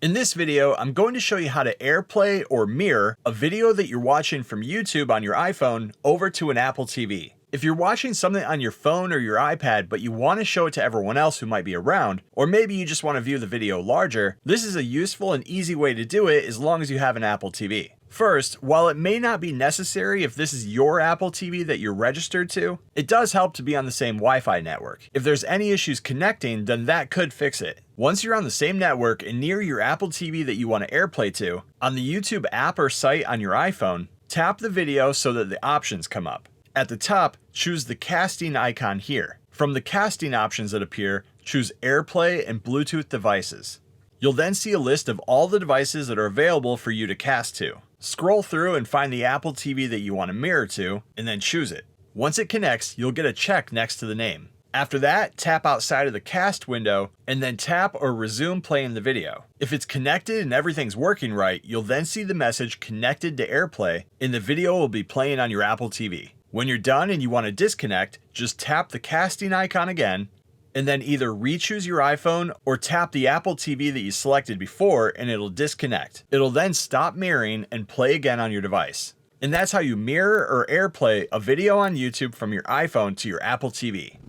In this video, I'm going to show you how to AirPlay or mirror a video that you're watching from YouTube on your iPhone over to an Apple TV. If you're watching something on your phone or your iPad but you want to show it to everyone else who might be around, or maybe you just want to view the video larger, this is a useful and easy way to do it as long as you have an Apple TV. First, while it may not be necessary if this is your Apple TV that you're registered to, it does help to be on the same Wi-Fi network. If there's any issues connecting, then that could fix it. Once you're on the same network and near your Apple TV that you want to AirPlay to, on the YouTube app or site on your iPhone, tap the video so that the options come up. At the top, choose the casting icon here. From the casting options that appear, choose AirPlay and Bluetooth devices. You'll then see a list of all the devices that are available for you to cast to. Scroll through and find the Apple TV that you want to mirror to, and then choose it. Once it connects, you'll get a check next to the name. After that, tap outside of the cast window, and then tap or resume playing the video. If it's connected and everything's working right, you'll then see the message connected to AirPlay, and the video will be playing on your Apple TV. When you're done and you want to disconnect, just tap the casting icon again, and then either re-choose your iPhone or tap the Apple TV that you selected before and it'll disconnect. It'll then stop mirroring and play again on your device. And that's how you mirror or AirPlay a video on YouTube from your iPhone to your Apple TV.